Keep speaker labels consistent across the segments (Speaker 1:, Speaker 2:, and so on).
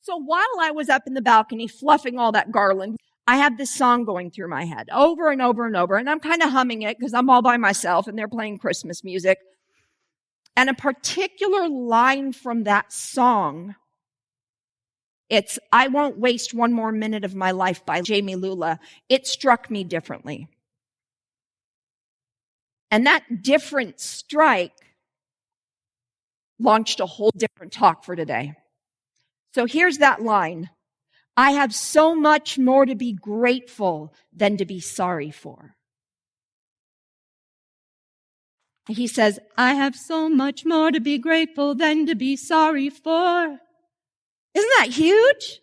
Speaker 1: So while I was up in the balcony fluffing all that garland, I had this song going through my head over and over and over. And I'm kind of humming it because I'm all by myself and they're playing Christmas music. And a particular line from that song, it's I Won't Waste One More Minute of My Life by Jamie Lula. It struck me differently. And that different strike launched a whole different talk for today. So here's that line. I have so much more to be grateful than to be sorry for. He says, I have so much more to be grateful than to be sorry for. Isn't that huge?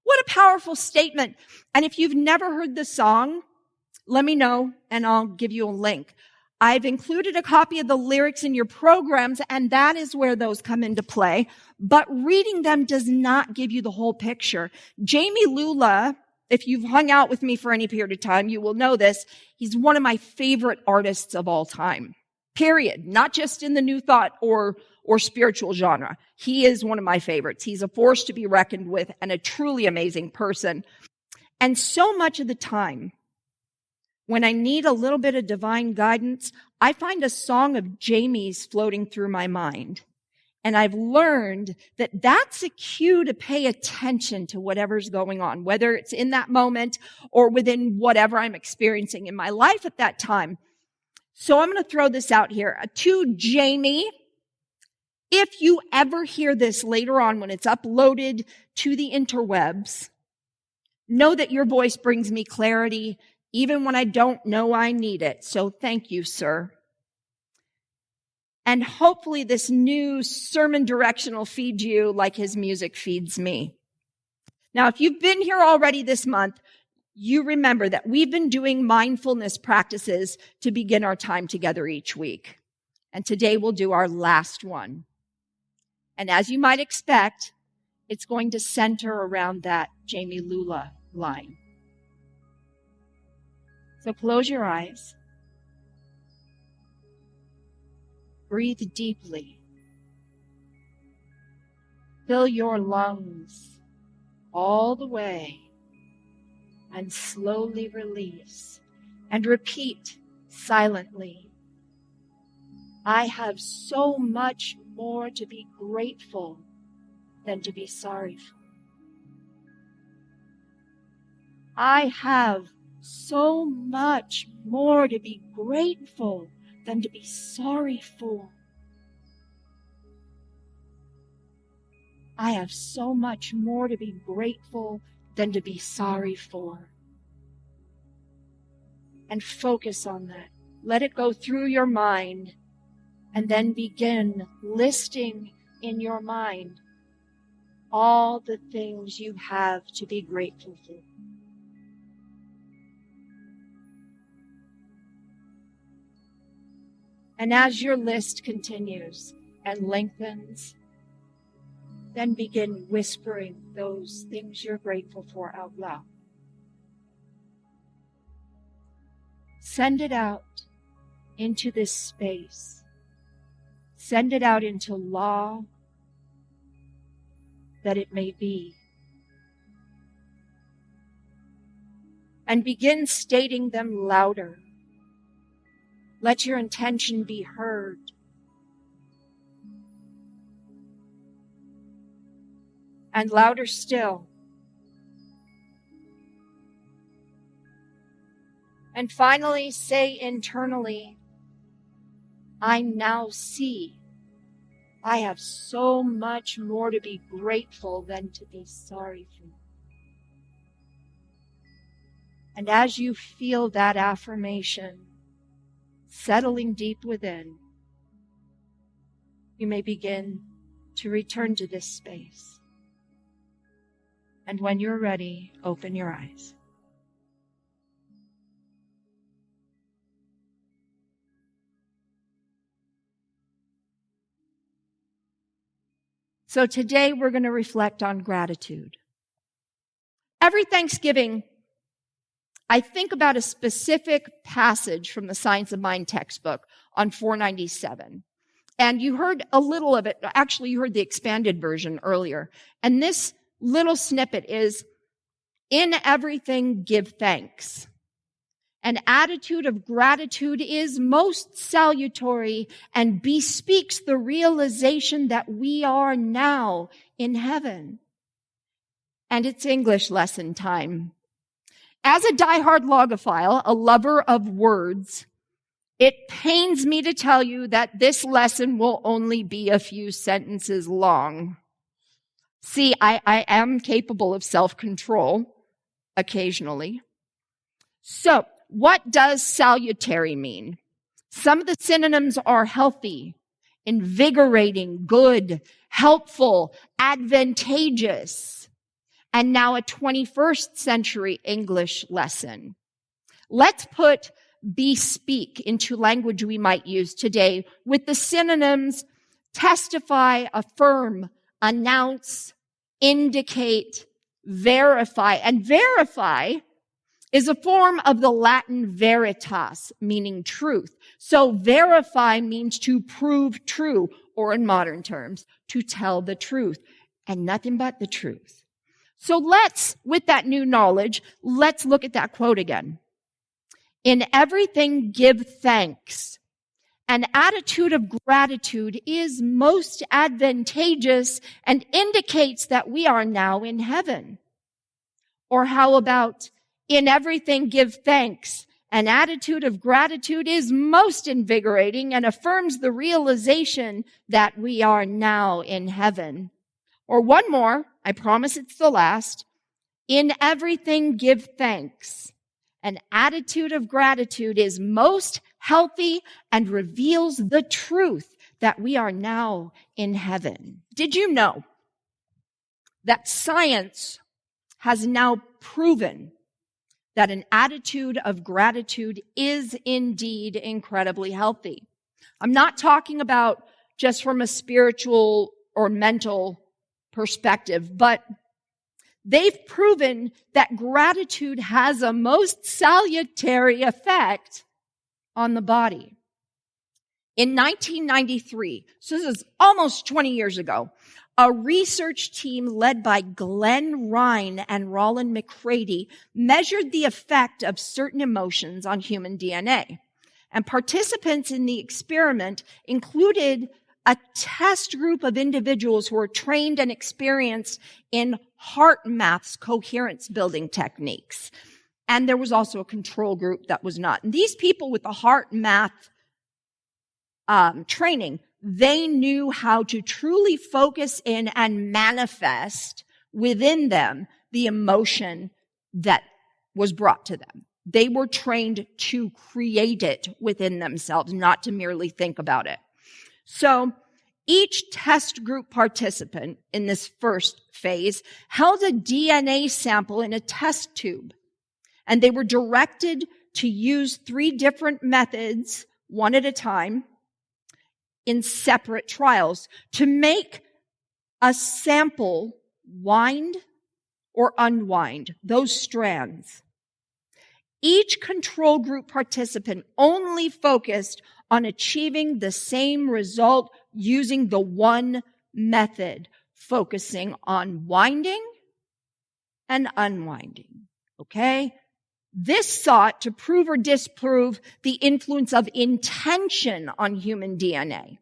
Speaker 1: What a powerful statement. And if you've never heard the song, let me know and I'll give you a link. I've included a copy of the lyrics in your programs, and that is where those come into play. But reading them does not give you the whole picture. Jamie Lula, if you've hung out with me for any period of time, you will know this. He's one of my favorite artists of all time. Period. Not just in the New Thought or spiritual genre. He is one of my favorites. He's a force to be reckoned with and a truly amazing person. And so much of the time, when I need a little bit of divine guidance, I find a song of Jamie's floating through my mind. And I've learned that that's a cue to pay attention to whatever's going on, whether it's in that moment or within whatever I'm experiencing in my life at that time. So I'm going to throw this out here. To Jamie, if you ever hear this later on when it's uploaded to the interwebs, know that your voice brings me clarity even when I don't know I need it. So thank you, sir. And hopefully this new sermon direction will feed you like his music feeds me. Now, if you've been here already this month, you remember that we've been doing mindfulness practices to begin our time together each week. And today we'll do our last one. And as you might expect, it's going to center around that Jamie Lula line. So close your eyes. Breathe deeply. Fill your lungs all the way and slowly release. And repeat silently. I have so much more to be grateful than to be sorry for. I have so much more to be grateful than to be sorry for. I have so much more to be grateful than to be sorry for. And focus on that. Let it go through your mind and then begin listing in your mind all the things you have to be grateful for. And as your list continues and lengthens, then begin whispering those things you're grateful for out loud. Send it out into this space. Send it out into law that it may be. And begin stating them louder. Let your intention be heard. And louder still. And finally, say internally, I now see I have so much more to be grateful than to be sorry for. And as you feel that affirmation settling deep within, you may begin to return to this space. And when you're ready, open your eyes. So today we're going to reflect on gratitude. Every Thanksgiving, I think about a specific passage from the Science of Mind textbook on 497. And you heard a little of it. Actually, you heard the expanded version earlier. And this little snippet is, in everything give thanks. An attitude of gratitude is most salutary and bespeaks the realization that we are now in heaven. And it's English lesson time. As a diehard logophile, a lover of words, it pains me to tell you that this lesson will only be a few sentences long. See, I am capable of self-control occasionally. So, what does salutary mean? Some of the synonyms are healthy, invigorating, good, helpful, advantageous, and now a 21st century English lesson. Let's put bespeak into language we might use today with the synonyms testify, affirm, announce, indicate, verify. And verify is a form of the Latin veritas, meaning truth. So verify means to prove true, or in modern terms, to tell the truth, and nothing but the truth. So with that new knowledge, let's look at that quote again. In everything give thanks. An attitude of gratitude is most advantageous and indicates that we are now in heaven. Or how about, in everything give thanks. An attitude of gratitude is most invigorating and affirms the realization that we are now in heaven. Or one more, I promise it's the last. In everything give thanks. An attitude of gratitude is most healthy and reveals the truth that we are now in heaven. Did you know that science has now proven that an attitude of gratitude is indeed incredibly healthy? I'm not talking about just from a spiritual or mental perspective, but they've proven that gratitude has a most salutary effect on the body. In 1993, so this is almost 20 years ago, a research team led by Glenn Ryan and Roland McCready measured the effect of certain emotions on human DNA. And participants in the experiment included a test group of individuals who were trained and experienced in heart maths coherence building techniques. And there was also a control group that was not. And these people with the heart math training, they knew how to truly focus in and manifest within them the emotion that was brought to them. They were trained to create it within themselves, not to merely think about it. So each test group participant in this first phase held a DNA sample in a test tube, and they were directed to use 3 different methods, one at a time, in separate trials to make a sample wind or unwind those strands. Each control group participant only focused on achieving the same result using the one method, focusing on winding and unwinding. Okay? This sought to prove or disprove the influence of intention on human DNA.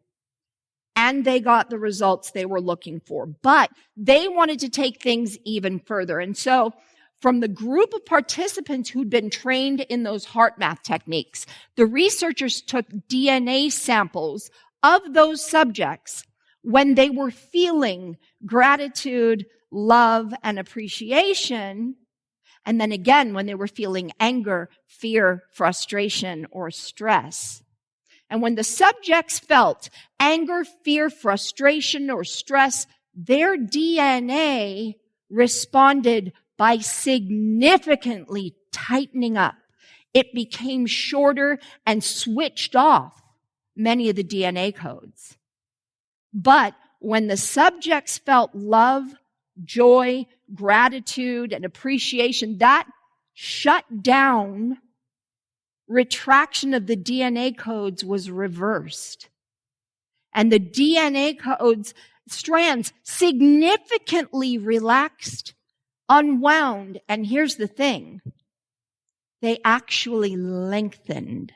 Speaker 1: And they got the results they were looking for. But they wanted to take things even further. And so, from the group of participants who'd been trained in those heart math techniques, the researchers took DNA samples of those subjects when they were feeling gratitude, love, and appreciation, and then again when they were feeling anger, fear, frustration, or stress. And when the subjects felt anger, fear, frustration, or stress, their DNA responded by significantly tightening up. It became shorter and switched off many of the DNA codes. But when the subjects felt love, joy, gratitude, and appreciation, that shut down. Retraction of the DNA codes was reversed. And the DNA codes strands significantly relaxed, unwound, and here's the thing, they actually lengthened,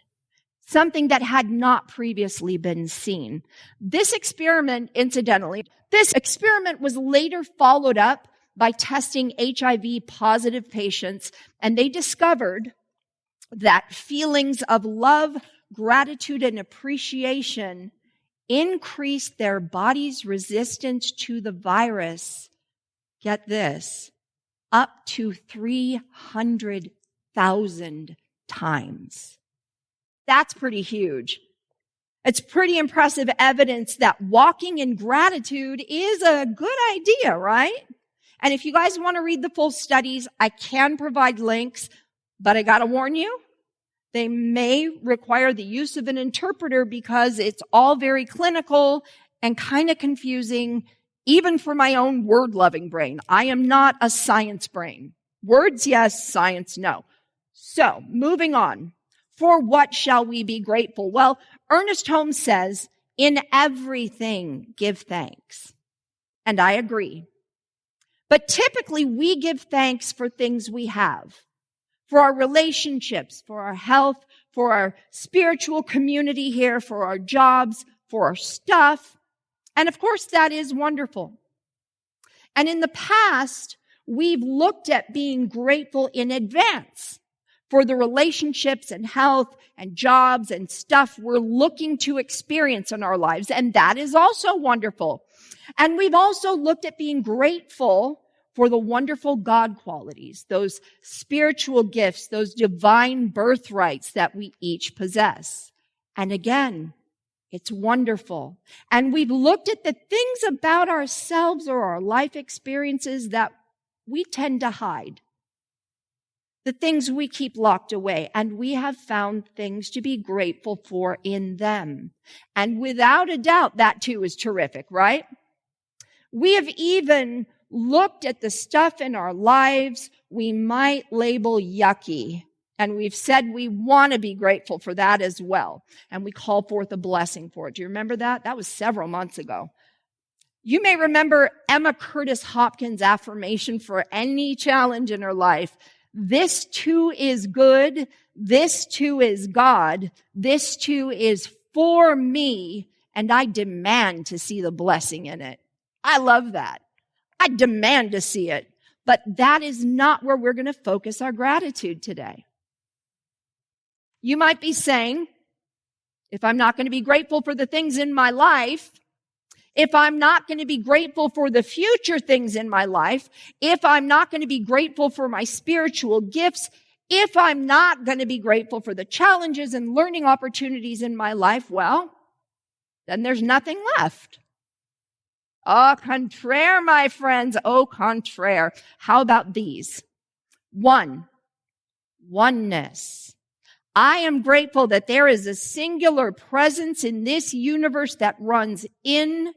Speaker 1: something that had not previously been seen. This experiment was later followed up by testing HIV positive patients, and they discovered that feelings of love, gratitude, and appreciation increased their body's resistance to the virus. Get this, up to 300,000 times. That's pretty huge. It's pretty impressive evidence that walking in gratitude is a good idea, right? And if you guys want to read the full studies, I can provide links, but I got to warn you, they may require the use of an interpreter because it's all very clinical and kind of confusing, even for my own word-loving brain. I am not a science brain. Words, yes. Science, no. So, moving on. For what shall we be grateful? Well, Ernest Holmes says, in everything give thanks. And I agree. But typically we give thanks for things we have, for our relationships, for our health, for our spiritual community here, for our jobs, for our stuff. And of course, that is wonderful. And in the past, we've looked at being grateful in advance for the relationships and health and jobs and stuff we're looking to experience in our lives. And that is also wonderful. And we've also looked at being grateful for the wonderful God qualities, those spiritual gifts, those divine birthrights that we each possess. And again, it's wonderful. And we've looked at the things about ourselves or our life experiences that we tend to hide, the things we keep locked away, and we have found things to be grateful for in them. And without a doubt, that too is terrific, right? We have even looked at the stuff in our lives we might label yucky, and we've said we want to be grateful for that as well, and we call forth a blessing for it. Do you remember that? That was several months ago. You may remember Emma Curtis Hopkins' affirmation for any challenge in her life. This too is good. This too is God. This too is for me, and I demand to see the blessing in it. I love that. I demand to see it. But that is not where we're going to focus our gratitude today. You might be saying, if I'm not going to be grateful for the things in my life, if I'm not going to be grateful for the future things in my life, if I'm not going to be grateful for my spiritual gifts, if I'm not going to be grateful for the challenges and learning opportunities in my life, well, then there's nothing left. Au contraire, my friends, au contraire. How about these? One, oneness. I am grateful that there is a singular presence in this universe that runs in,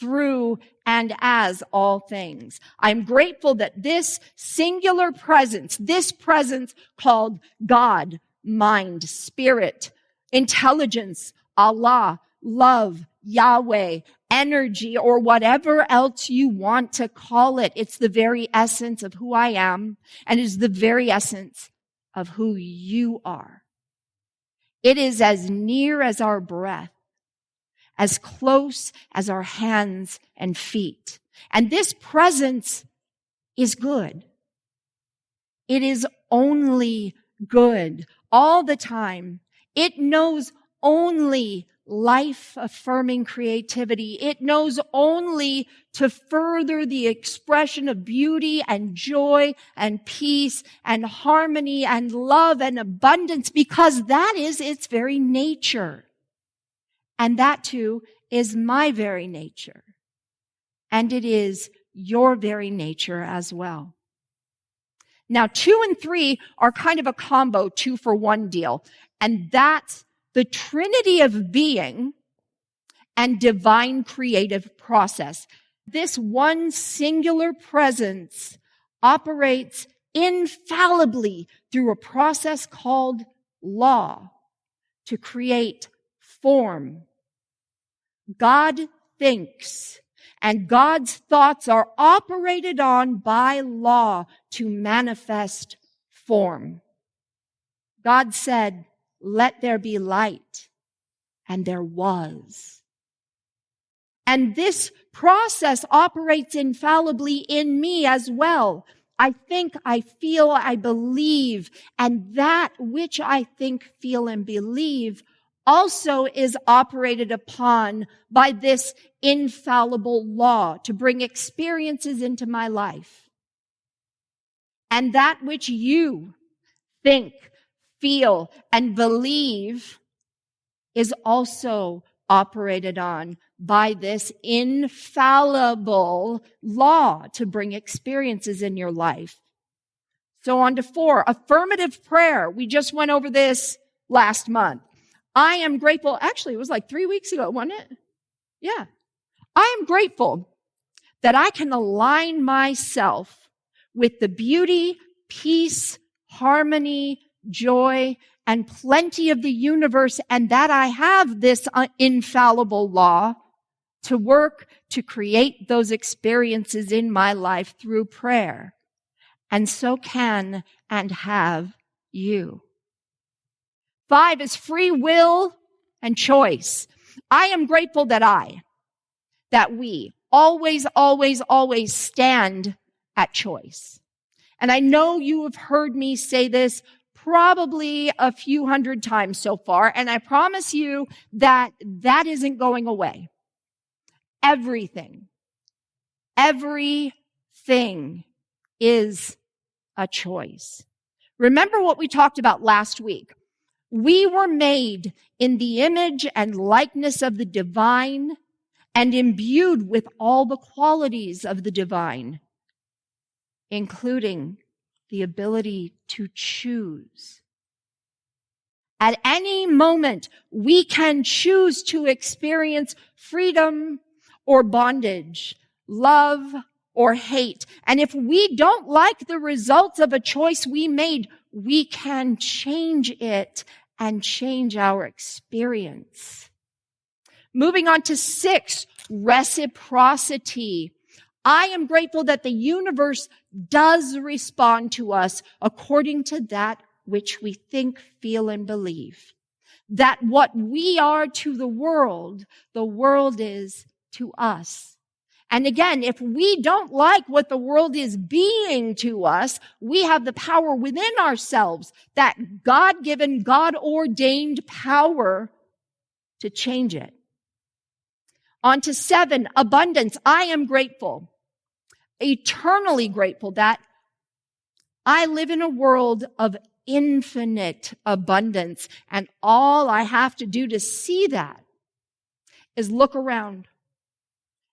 Speaker 1: through, and as all things. I'm grateful that this singular presence, this presence called God, mind, spirit, intelligence, Allah, love, Yahweh, energy, or whatever else you want to call it. It's the very essence of who I am, and is the very essence of who you are. It is as near as our breath, as close as our hands and feet. And this presence is good. It is only good all the time. It knows only life-affirming creativity. It knows only to further the expression of beauty and joy and peace and harmony and love and abundance, because that is its very nature. And that too is my very nature. And it is your very nature as well. Now, 2 and 3 are kind of a combo 2-for-1 deal. And that's the Trinity of being and divine creative process. This one singular presence operates infallibly through a process called law to create form. God thinks, And God's thoughts are operated on by law to manifest form. God said, "Let there be light," and there was. And this process operates infallibly in me as well. I think, I feel, I believe, and that which I think, feel, and believe also is operated upon by this infallible law to bring experiences into my life. And that which you think, feel, and believe is also operated on by this infallible law to bring experiences in your life. So on to 4, affirmative prayer. We just went over this last month. I am grateful. Actually, it was like 3 weeks ago, wasn't it? Yeah. I am grateful that I can align myself with the beauty, peace, harmony, joy, and plenty of the universe, and that I have this infallible law to work to create those experiences in my life through prayer. And so can and have you. 5 is free will and choice. I am grateful that we always stand at choice. And I know you have heard me say this probably a few hundred times so far, and I promise you that isn't going away. Everything is a choice. Remember what we talked about last week. We were made in the image and likeness of the divine and imbued with all the qualities of the divine, including the ability to choose. At any moment, we can choose to experience freedom or bondage, love or hate. And if we don't like the results of a choice we made, we can change it and change our experience. Moving on to 6, reciprocity. I am grateful that the universe does respond to us according to that which we think, feel, and believe. That what we are to the world is to us. And again, if we don't like what the world is being to us, we have the power within ourselves, that God-given, God-ordained power to change it. On to 7, abundance. I am grateful, eternally grateful that I live in a world of infinite abundance, and all I have to do to see that is look around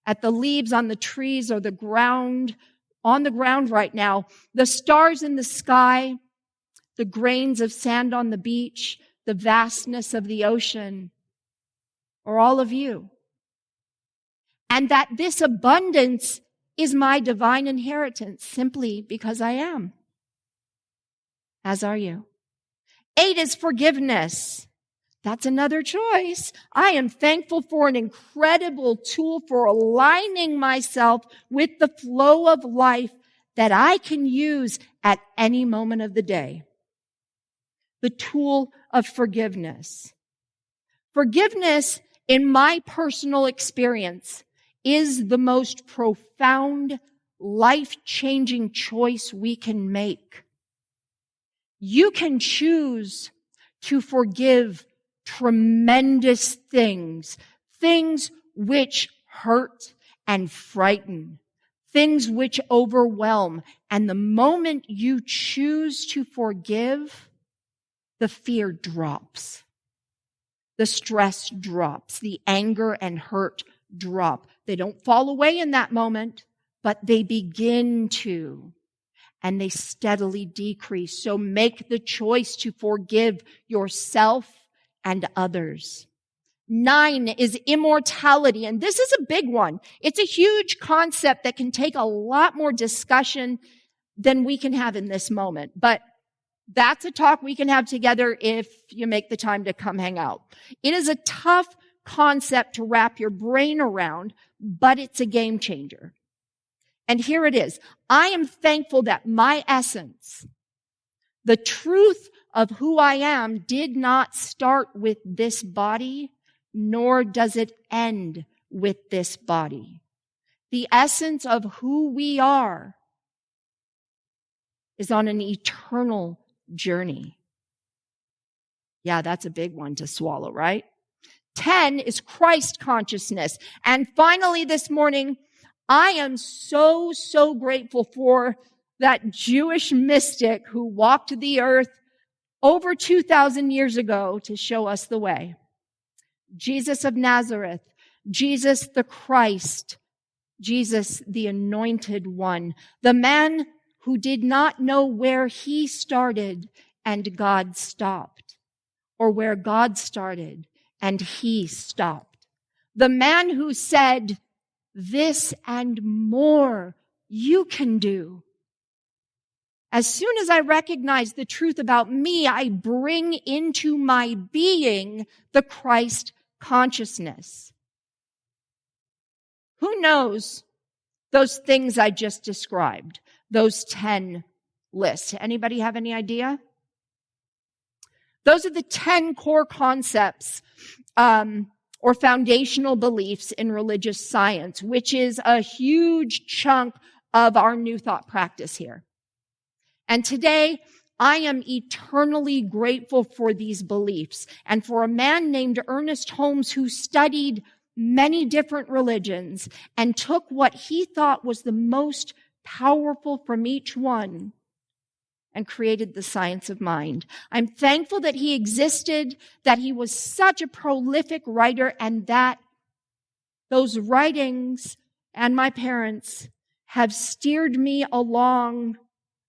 Speaker 1: at the leaves on the trees or the ground, on the ground right now, the stars in the sky, the grains of sand on the beach, the vastness of the ocean, or all of you. And that this abundance is my divine inheritance simply because I am. As are you. 8 is forgiveness. That's another choice. I am thankful for an incredible tool for aligning myself with the flow of life that I can use at any moment of the day. The tool of forgiveness. Forgiveness, in my personal experience, is the most profound, life-changing choice we can make. You can choose to forgive tremendous things which hurt and frighten, things which overwhelm. And the moment you choose to forgive, the fear drops. The stress drops. The anger and hurt drop. They don't fall away in that moment, but they begin to. And they steadily decrease. So make the choice to forgive yourself and others. 9 is immortality. And this is a big one. It's a huge concept that can take a lot more discussion than we can have in this moment. But that's a talk we can have together if you make the time to come hang out. It is a tough concept to wrap your brain around, but it's a game changer. And here it is. I am thankful that my essence, the truth of who I am, did not start with this body, nor does it end with this body. The essence of who we are is on an eternal journey. Yeah, that's a big one to swallow, right? 10 is Christ consciousness. And finally this morning, I am so grateful for that Jewish mystic who walked the earth over 2,000 years ago to show us the way. Jesus of Nazareth, Jesus the Christ, Jesus the Anointed One, the man who did not know where he started and God stopped, or where God started and he stopped. The man who said, "This and more you can do." As soon as I recognize the truth about me, I bring into my being the Christ consciousness. Who knows those things I just described, those 10 lists? Anybody have any idea? Those are the 10 core concepts or foundational beliefs in religious science, which is a huge chunk of our New Thought practice here. And today, I am eternally grateful for these beliefs and for a man named Ernest Holmes who studied many different religions and took what he thought was the most powerful from each one and created the science of mind. I'm thankful that he existed, that he was such a prolific writer, and that those writings and my parents have steered me along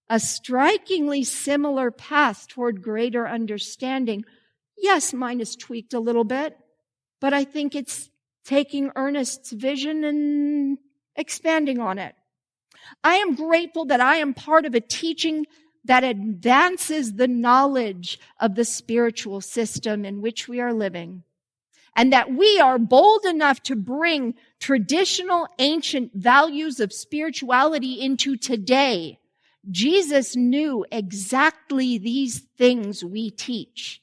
Speaker 1: a strikingly similar path toward greater understanding. Yes, mine is tweaked a little bit, but I think it's taking Ernest's vision and expanding on it. I am grateful that I am part of a teaching that advances the knowledge of the spiritual system in which we are living, and that we are bold enough to bring traditional ancient values of spirituality into today. Jesus knew exactly these things we teach.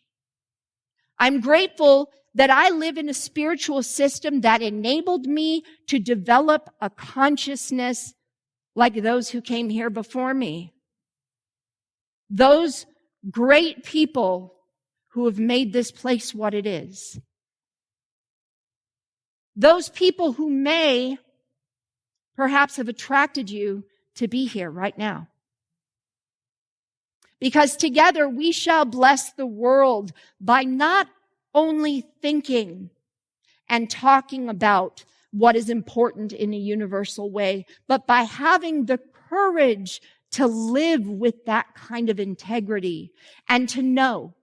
Speaker 1: I'm grateful that I live in a spiritual system that enabled me to develop a consciousness like those who came here before me. Those great people who have made this place what it is. Those people who may perhaps have attracted you to be here right now. Because together we shall bless the world by not only thinking and talking about what is important in a universal way, but by having the courage to live with that kind of integrity and to know,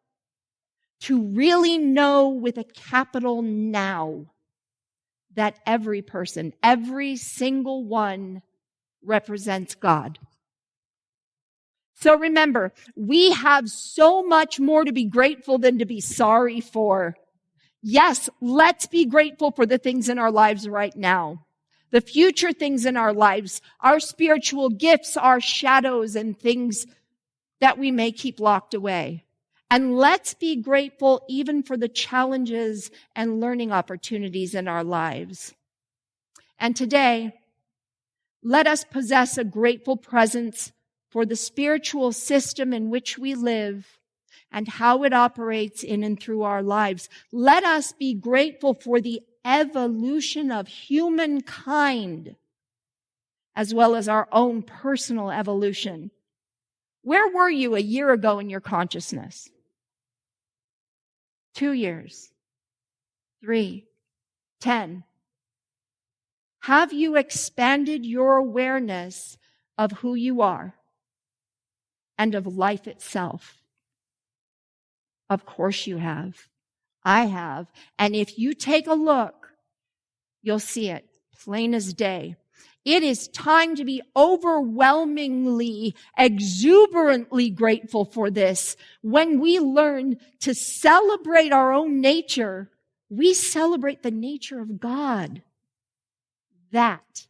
Speaker 1: to really know with a capital now, that every person, every single one represents God. So remember, we have so much more to be grateful than to be sorry for. Yes, let's be grateful for the things in our lives right now. The future things in our lives, our spiritual gifts, our shadows, and things that we may keep locked away. And let's be grateful even for the challenges and learning opportunities in our lives. And today, let us possess a grateful presence for the spiritual system in which we live and how it operates in and through our lives. Let us be grateful for the evolution of humankind, as well as our own personal evolution. Where were you a year ago in your consciousness? 2 years, 3, 10. Have you expanded your awareness of who you are and of life itself? Of course you have. I have. And if you take a look, you'll see it plain as day. It is time to be overwhelmingly, exuberantly grateful for this when we learn to celebrate our own nature We celebrate the nature of God. That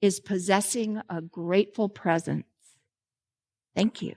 Speaker 1: is possessing a grateful presence. Thank you.